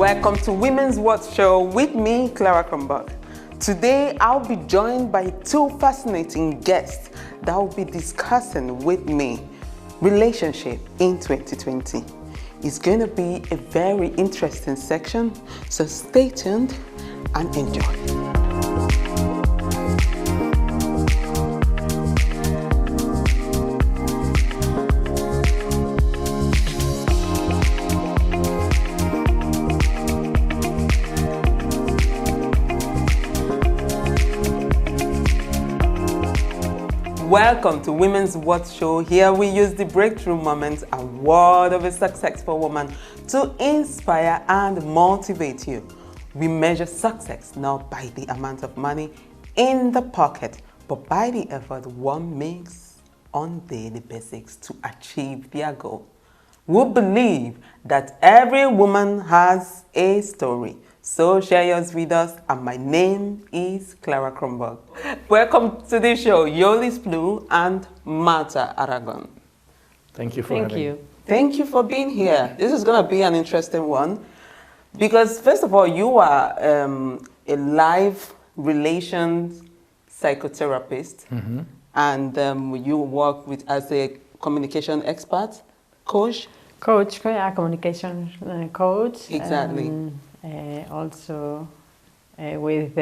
Welcome to Women's World Show with me, Clara Kronberg. Today, I'll be joined by two fascinating guests that will be discussing with me relationship in 2020. It's going to be a very interesting section, so stay tuned and enjoy. Welcome to Women's World Show. Here we use the breakthrough moments and word of a successful woman to inspire and motivate you. We measure success not by the amount of money in the pocket, but by the effort one makes on daily basics to achieve their goal. We believe that every woman has a story. So share yours with us, and my name is Clara Kronberg. Welcome to the show, Yolis Blue and Martha Aragon. Thank you for having me. Thank you for being here. This is going to be an interesting one because, first of all, you are a live relations psychotherapist, and you work with as a communication expert, coach. Communication coach. Exactly. Also with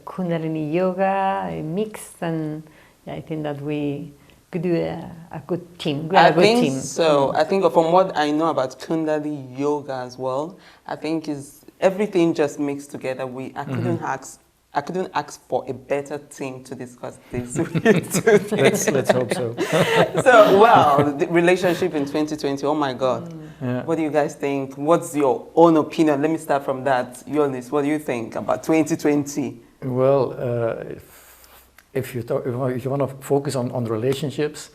Kundalini Yoga mixed, and I think that we could do a good team. I think so. I think from what I know about Kundalini Yoga as well, I think is everything just mixed together. I couldn't ask for a better team to discuss this with today. Let's hope so. So, well, the relationship in 2020, oh my God. Yeah. What do you guys think? What's your own opinion? Let me start from that. Jonas, what do you think about 2020? Well, if you want to focus on relationships,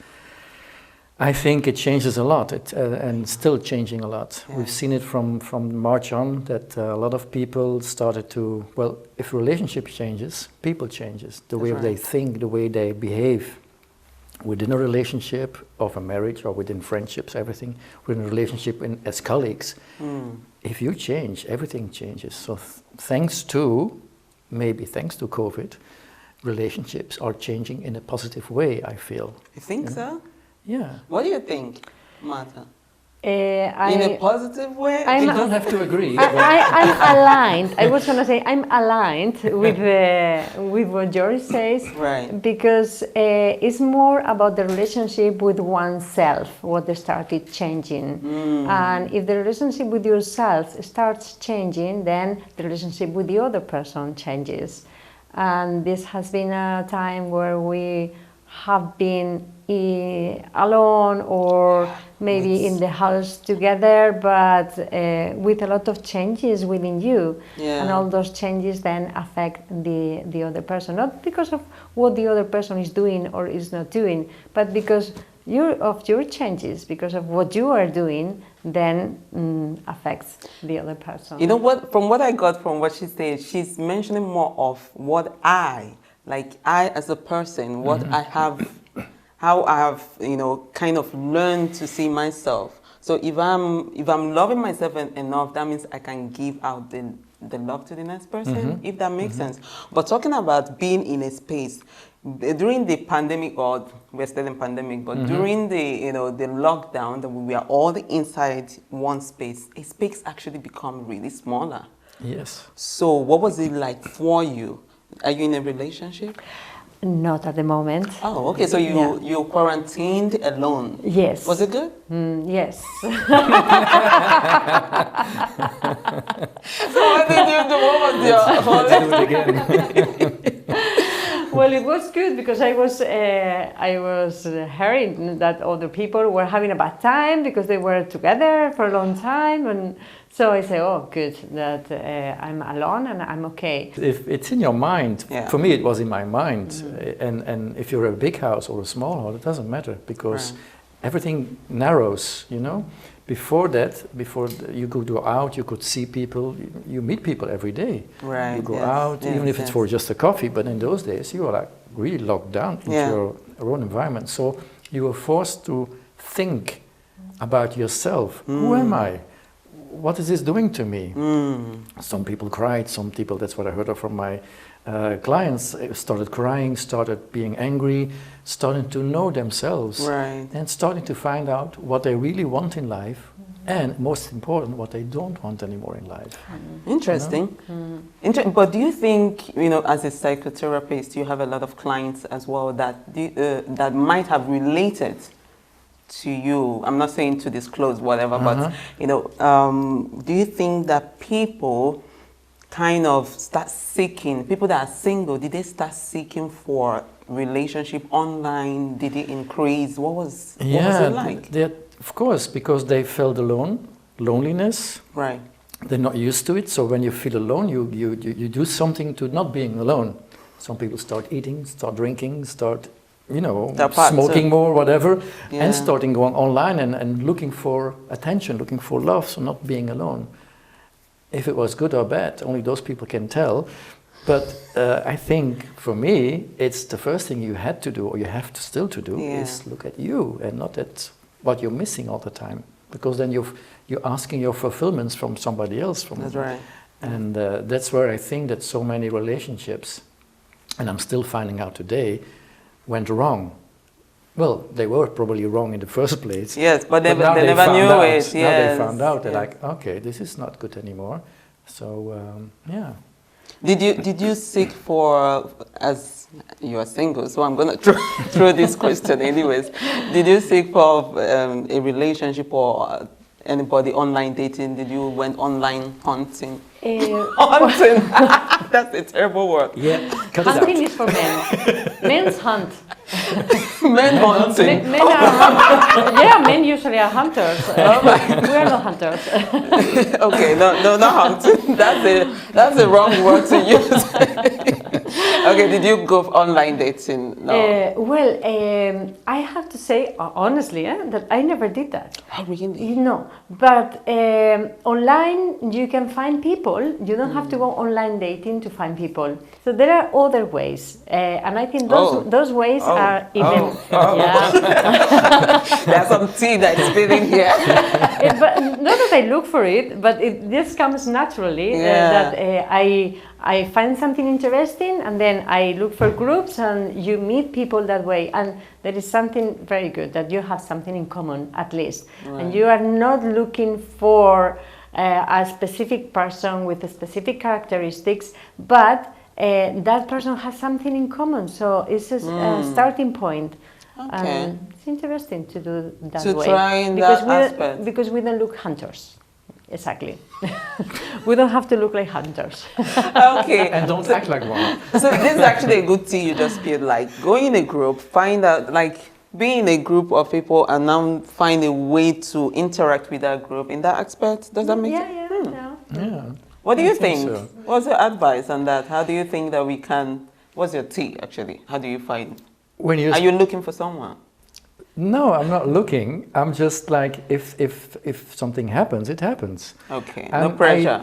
I think it changes a lot, and still changing a lot. Yeah. We've seen it from March on that a lot of people started to, well, if relationship changes, people changes. The way they think, the way they behave within a relationship of a marriage or within friendships, everything, within a relationship as colleagues. If you change, everything changes. So thanks to COVID, relationships are changing in a positive way, I feel. You think so? Yeah. What do you think, Martha? In a positive way? You don't have to agree. I'm aligned. I was going to say I'm aligned with what George says. Right. Because it's more about the relationship with oneself, what they started changing. And if the relationship with yourself starts changing, then the relationship with the other person changes. And this has been a time where we have been alone or maybe in the house together, but with a lot of changes within you. Yeah. And all those changes then affect the other person, not because of what the other person is doing or is not doing, but because of your changes, because of what you are doing, then affects the other person. You know what, from what I got from what she said, she's mentioning more of what I as a person, what I have, how I have, kind of learned to see myself. So if I'm loving myself enough, that means I can give out the love to the next person, if that makes sense. But talking about being in a space, during the pandemic, or we're still in pandemic, but during the the lockdown, that we are all inside one space, a space actually become really smaller. Yes. So what was it like for you? Are you in a relationship? Not at the moment. Oh, okay. So you quarantined alone? Yes. Was it good? Yes. So what did you do? What was your... Do it again. Well, it was good because I was hearing that other people were having a bad time because they were together for a long time, and so I say, oh, good that I'm alone and I'm okay. If it's in your mind, for me it was in my mind, and if you're a big house or a small house, it doesn't matter because everything narrows, Before you could go out, you could see people, you meet people every day. Right. You go out, even if it's for just a coffee, but in those days you were like really locked down into your own environment. So you were forced to think about yourself. Who am I? what is this doing to me? Some people cried, some people, that's what I heard from my clients, started crying, started being angry, starting to know themselves, Right. and starting to find out what they really want in life, and most important, what they don't want anymore in life. Interesting. But do you think, as a psychotherapist, you have a lot of clients as well that might have related to you? I'm not saying to disclose whatever, but do you think that people kind of start seeking, people that are single, did they start seeking for relationship online? Did it increase? What was it like? Of course, because they felt alone, loneliness. Right. They're not used to it, so when you feel alone, you do something to not being alone. Some people start eating, start drinking, start smoking more, whatever, and starting going online and looking for attention, looking for love, so not being alone. If it was good or bad, only those people can tell. But I think for me, it's the first thing you had to do, or you have to still to do, is look at you and not at what you're missing all the time. Because then you're asking your fulfillments from somebody else. That's right. And that's where I think that so many relationships, and I'm still finding out today, went wrong. Well, they were probably wrong in the first place. Yes, but they now never knew it. Yes. Now they found out. They're like, okay, this is not good anymore. So yeah. Did you seek for, as you are single, so I'm gonna throw this question anyways. Did you seek for a relationship or anybody online dating? Did you went online hunting? Hunting. That's a terrible word. Yeah. Hunting is for men. Men's hunt. Men hunting. Men are yeah, men usually are hunters. We are not hunters. Okay, no, not hunting. That's the wrong word to use. Okay, did you go for online dating? No. I have to say honestly that I never did that. Oh, really? No, but online you can find people. You don't have to go online dating to find people. So there are other ways, and I think those ways are even. Yeah. There's some tea that's spilling here. But not that I look for it, but it just comes naturally that I find something interesting, and then I look for groups, and you meet people that way, and there is something very good that you have something in common at least, and you are not looking for a specific person with specific characteristics, but that person has something in common, so it's a starting point. Okay. It's interesting to do that to way. Try in that aspect. Because we don't look hunters. Exactly. We don't have to look like hunters. Okay. And don't act like one. So this is actually a good thing you just feel like going in a group, find out, like being in a group of people and now find a way to interact with that group in that aspect. Does that make sense? Yeah. What do you think? So. What's your advice on that? How do you think that we can, what's your tea actually? How do you find, are you looking for someone? No, I'm not looking. I'm just like, if something happens, it happens. Okay, no pressure.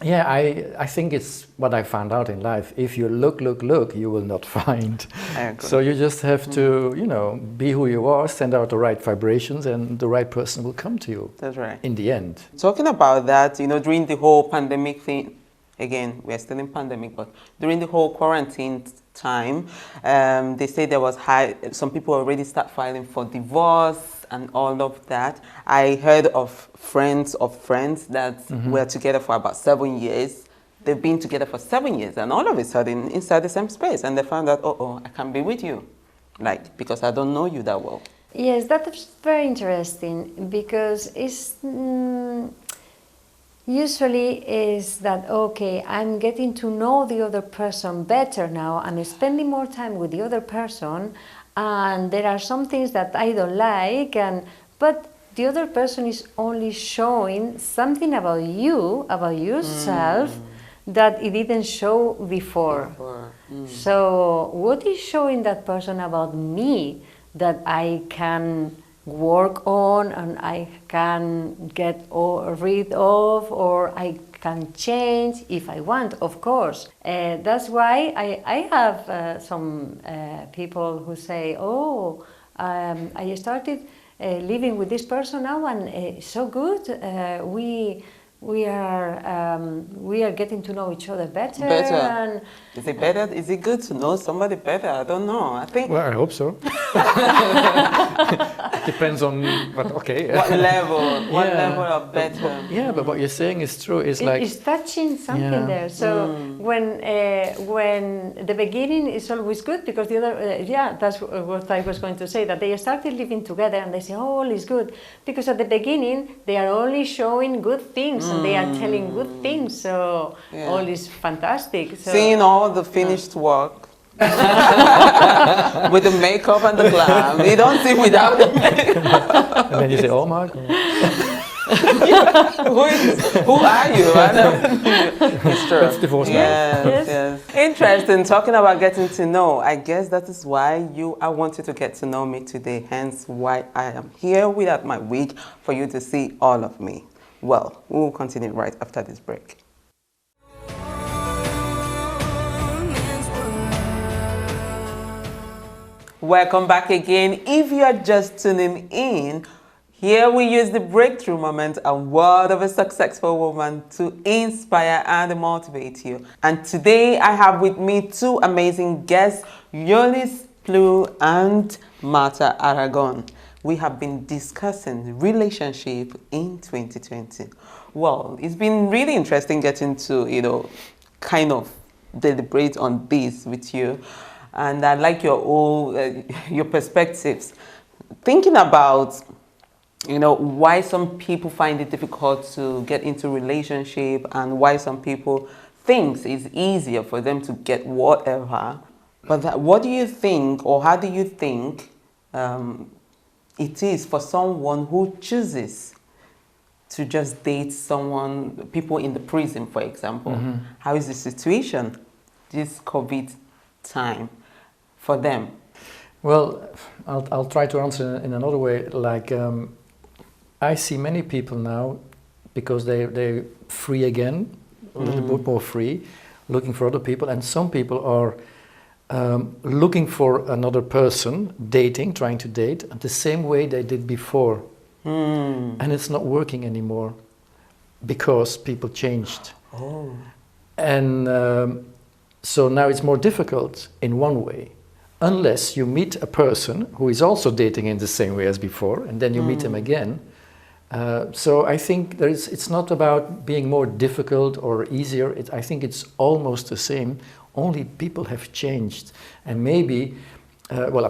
I think it's what I found out in life. If you look, you will not find. So you just have to, be who you are, send out the right vibrations, and the right person will come to you. That's right. In the end. Talking about that, during the whole pandemic thing, again, we're still in pandemic, but during the whole quarantine time, they say there was some people already start filing for divorce and all of that. I heard of friends that were together for about 7 years. They've been together for 7 years, and all of a sudden inside the same space, and they found out, I can't be with you, because I don't know you that well. Yes, that is very interesting, because it's usually is that, okay, I'm getting to know the other person better now, I'm spending more time with the other person, and there are some things that I don't like, but the other person is only showing something about you, about yourself, that it didn't show before. So what is showing that person about me that I can work on and I can get rid of, or I can change if I want, of course. That's why I have some people who say, I started living with this person now, and it's so good. We are getting to know each other better. And Is it better? Is it good to know somebody better? I don't know. I think. Well, I hope so. Depends on what. Okay. What level? What Yeah. level of better? Yeah, but what you're saying is true. It's it like is touching something Yeah. there. So when the beginning is always good, because the other, that's what I was going to say, that they started living together and they say, oh, all is good, because at the beginning they are only showing good things and they are telling good things. So Yeah. all is fantastic. So Seeing all the finished work. With the makeup and the glam. You don't see without the makeup. and then you say, oh my God. Who are you? I never knew. It's true. That's divorce now. Yes, Yes. yes. Interesting. Talking about getting to know. I guess that is why I want you to get to know me today. Hence why I am here without my wig, for you to see all of me. Well, we will continue right after this break. Welcome back again. If you are just tuning in, here we use the breakthrough moment, a word of a successful woman, to inspire and motivate you. And today I have with me two amazing guests, Yolis Plu and Marta Aragon. We have been discussing relationship in 2020. Well, it's been really interesting getting to, kind of deliberate on this with you. And I like your perspectives. Thinking about, why some people find it difficult to get into relationship and why some people think it's easier for them to get whatever. But what do you think, or how do you think it is for someone who chooses to just date people in the prison, for example? Mm-hmm. How is the situation this COVID time for them? Well, I'll try to answer in another way. Like, I see many people now, because they're free again, a little bit more free, looking for other people, and some people are looking for another person, trying to date, the same way they did before. And it's not working anymore because people changed. Oh. And so now it's more difficult in one way, unless you meet a person who is also dating in the same way as before, and then you meet him again. So I think it's not about being more difficult or easier. I think it's almost the same, only people have changed. And maybe,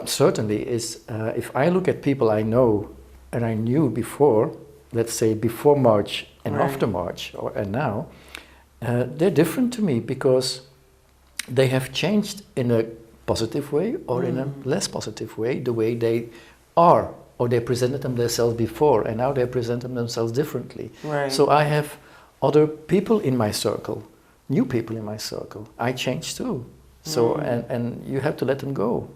certainly if I look at people I know and I knew before, let's say before March and right. after March, and now, they're different to me because they have changed in a positive way or in a less positive way, the way they are, or they presented themselves before, and now they present themselves differently. Right. So I have other people in my circle, new people in my circle. I change too. So and you have to let them go.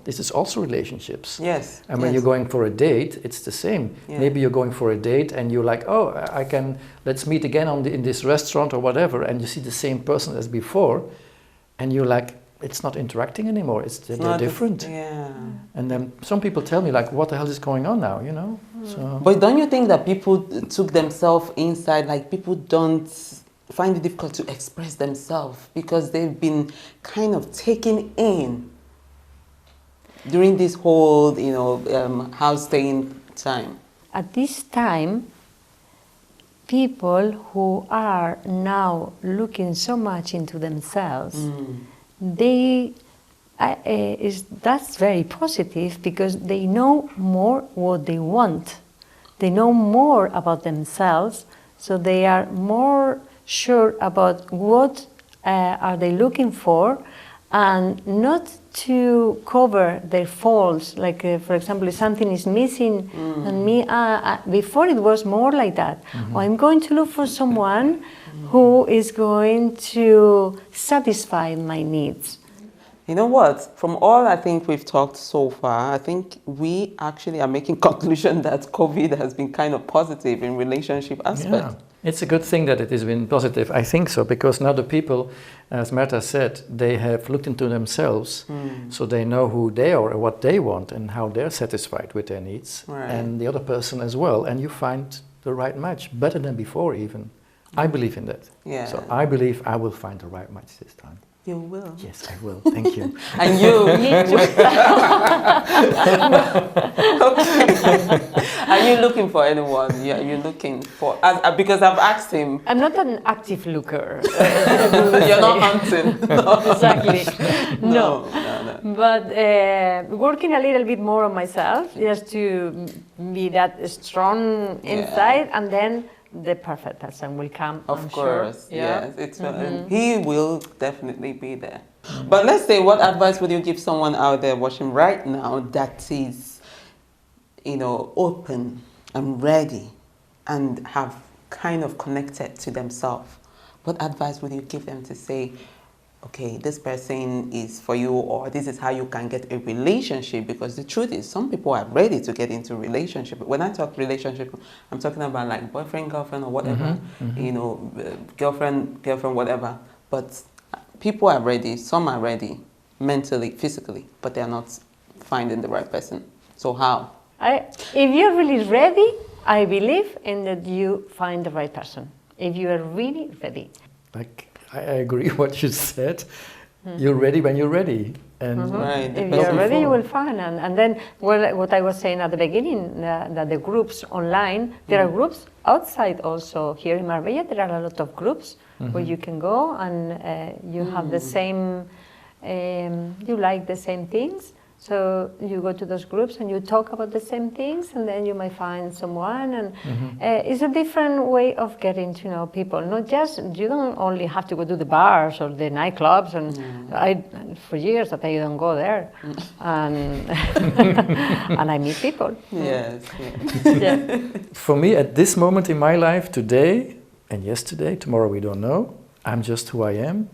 This is also relationships. Yes. And when you're going for a date, it's the same. Yeah. Maybe you're going for a date and you're like, oh, let's meet again in this restaurant or whatever, and you see the same person as before, and you're like, it's not interacting anymore. They're different. Yeah. And then some people tell me, like, what the hell is going on now? So. But don't you think that people took themselves inside? Like, people don't find it difficult to express themselves because they've been kind of taken in during this whole, house staying time. at this time, people who are now looking so much into themselves, that's very positive because they know more what they want. They know more about themselves, so they are more sure about what are they looking for, and not to cover their faults. Like, for example, if something is missing, and before it was more like that. Oh, I'm going to look for someone who is going to satisfy my needs. You know what? From all I think we've talked so far, I think we actually are making conclusion that COVID has been kind of positive in relationship aspect. It's a good thing that it has been positive. I think so, because now the people, as Marta said, they have looked into themselves, so they know who they are and what they want and how they're satisfied with their needs, Right. and the other person as well. And you find the right match better than before even. I believe in that. Yeah. So I believe I will find the right match this time. You will. Yes, I will. Thank you. And you. Okay. Are you looking for anyone? Yeah, you're looking for. Because I've asked him. I'm not an active looker. You're not hunting. No. Exactly. No. No. But working a little bit more on myself, just to be that strong inside, and then the perfect person will come. Of I'm course, sure. Yeah. yes. It's he will definitely be there. But let's say, what advice would you give someone out there watching right now that is, open and ready and have kind of connected to themselves? What advice would you give them to say, okay, this person is for you, or this is how you can get a relationship? Because the truth is, some people are ready to get into a relationship. When I talk relationship, I'm talking about like boyfriend, girlfriend, or whatever, girlfriend, whatever. But people are ready, some are ready, mentally, physically, but they're not finding the right person. So how? If you're really ready, I believe in that you find the right person. If you are really ready. I agree what you said. You're ready when you're ready. And Right. If you're ready, you will find. And then what I was saying at the beginning, that the groups online, there are groups outside also. Here in Marbella, there are a lot of groups where you can go and you have the same, you like the same things. So you go to those groups and you talk about the same things, and then you might find someone. And it's a different way of getting to know people. Not just, you don't only have to go to the bars or the nightclubs. And for years that I don't go there, and and I meet people. Yes. Yeah. for me, at this moment in my life, today and yesterday, tomorrow we don't know, I'm just who I am.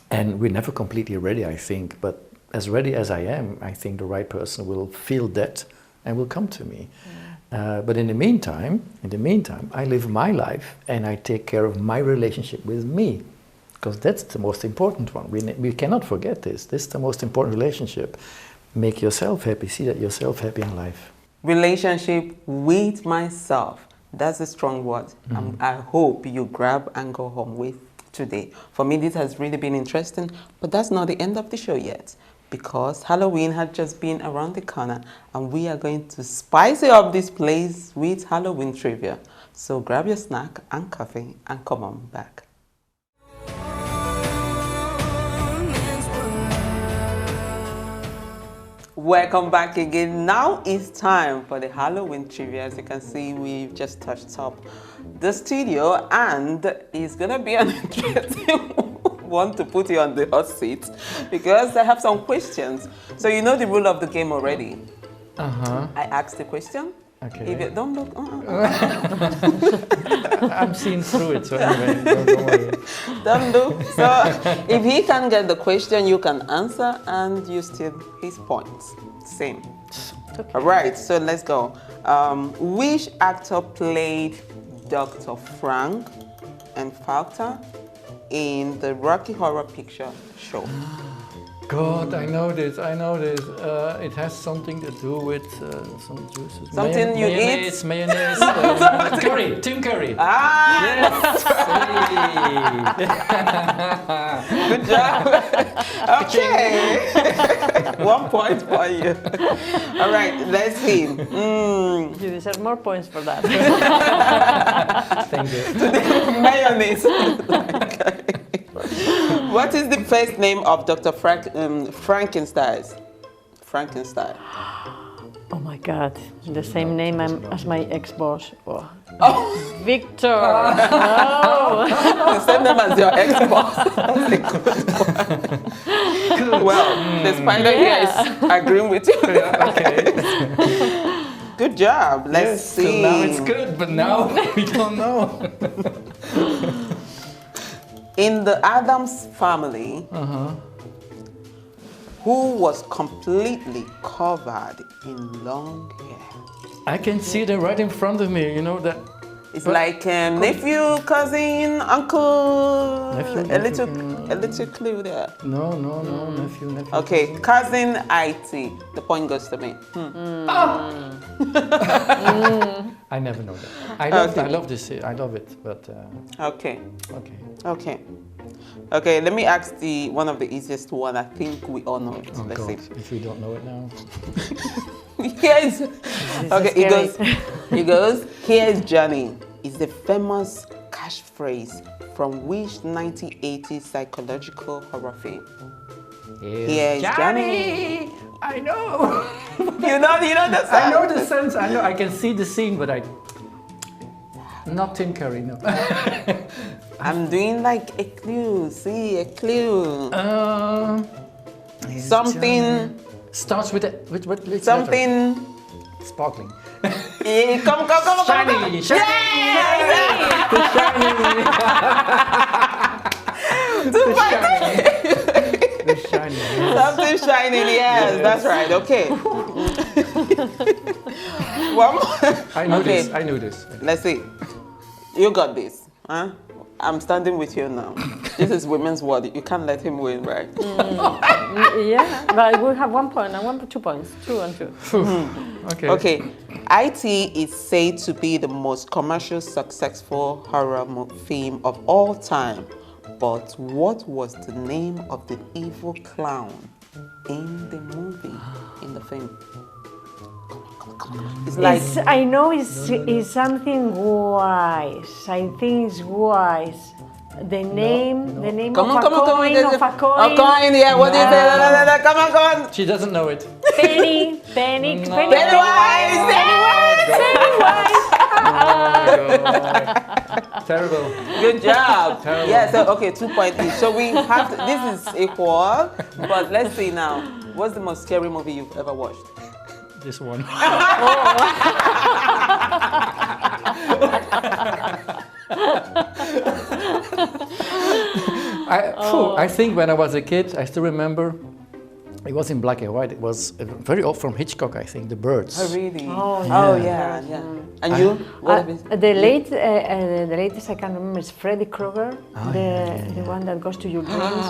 And we're never completely ready, I think, but as ready as I am, I think the right person will feel that and will come to me. But in the meantime, I live my life and I take care of my relationship with me, because that's the most important one. We cannot forget this. This is the most important relationship. Make yourself happy. See that yourself happy in life. Relationship with myself. That's a strong word. I hope you grab and go home with today. For me, this has really been interesting, but that's not the end of the show yet, because Halloween had just been around the corner and we are going to spice up this place with Halloween trivia. So grab your snack and coffee and come on back. Welcome back again. Now it's time for the Halloween trivia. As you can see, we've just touched up the studio, and it's gonna be an interesting one to put you on the hot seat, because I have some questions. So you know the rule of the game already. I asked the question. Okay. If you don't look, I'm seeing through it, so anyway, don't worry. don't look. So if he can get the question, you can answer, and you still his points. Same. Okay. All right. So let's go. Which actor played Dr. Frank and Falter in the Rocky Horror Picture Show? God, I know this. It has something to do with some juices. Something you mayonnaise, eat? Mayonnaise. Curry. Tim Curry. Yes. Good job. Okay. 1 point for you. All right, let's see. You deserve more points for that. Thank you. Mayonnaise. What is the first name of Dr. Frankenstein? Frankenstein. Oh my God, the same name as my ex-boss. Oh. Oh, Victor. No. the same name as your ex-boss. Well, the spider here is agreeing with you. Okay. Good job. Let's So see. now it's good, but now we don't know. In the Addams family, who was completely covered in long hair? I can see them right in front of me. You know that It's like nephew, cousin, uncle. Nephew, a nephew, little clue there. No, nephew. Okay, cousin IT. The point goes to me. I never know that. I love this. I love it, but Okay. okay. Okay, let me ask one of the easiest one. I think we all know it. Oh Let's God, see. if we don't know it now. Yes. Okay, scary. it goes, here's Johnny is the famous catchphrase from which 1980s psychological horror film? Here's Johnny. I know. You know the song? I know the sense. I know. I can see the scene, but not Tim Curry. No. I'm doing like a clue. See, a clue. Something. Starts with which Something. letter? Sparkling. Come. Shiny. Shiny. The shiny. Yes. Something shining, yes, that's right. Okay. One more. I knew Okay. this. I knew this. Let's see. You got this. Huh? I'm standing with you now. This is women's world. You can't let him win, right? Yeah, but we have 1 point and 2 points. 2 and 2. Okay. Okay. IT is said to be the most commercial successful horror film of all time. But what was the name of the evil clown in the movie, in the film? It's like I know it's something wise. I think it's wise. The name come of on, a coin. A coin, yeah. What do you say? Come on. She doesn't know it. Penny. Pennywise. Terrible. Good job. Terrible. Yeah. So okay, 2 points each. So we have to, this is equal. But let's see now. What's the most scary movie you've ever watched? This one. I think when I was a kid, I still remember. It was in black and white. It was very old from Hitchcock, I think. The Birds. Oh really? Oh, Yeah. And you? What have you- The latest I can remember is Freddy Krueger, the one that goes to your dreams.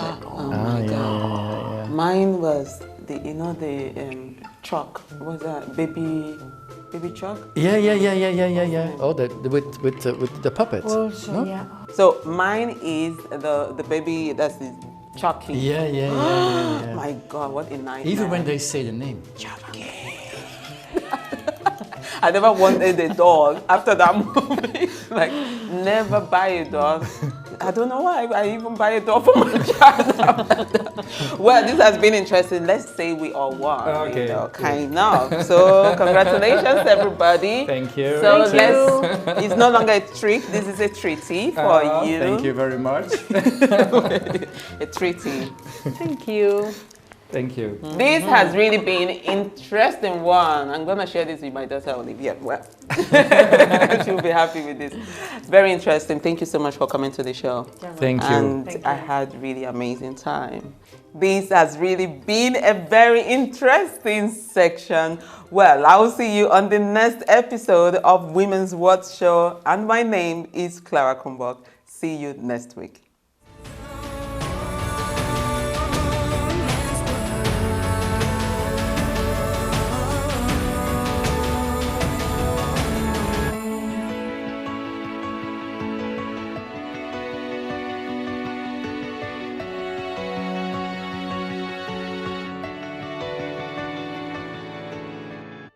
Yeah. Mine was the truck. Was that baby truck? Yeah. Oh, with the puppets. Also, No? yeah. So mine is the baby that's the Chucky. Yeah. My God, what a nightmare. Even when they say the name. Chucky. I never wanted a dog after that movie. Like, never buy a dog. I don't know why I even buy a dog for my child. Well, this has been interesting. Let's say we all won. Okay. Kind of. So, congratulations, everybody. Thank you. So, Thank you. it's no longer a trick. This is a treaty for you. Thank you very much. A treaty. Thank you. Thank you. This has really been an interesting one. I'm going to share this with my daughter, Olivia. Well, she'll be happy with this. Very interesting. Thank you so much for coming to the show. Thank you. And I had really amazing time. This has really been a very interesting section. Well, I will see you on the next episode of Women's World Show. And my name is Clara Kumbok. See you next week.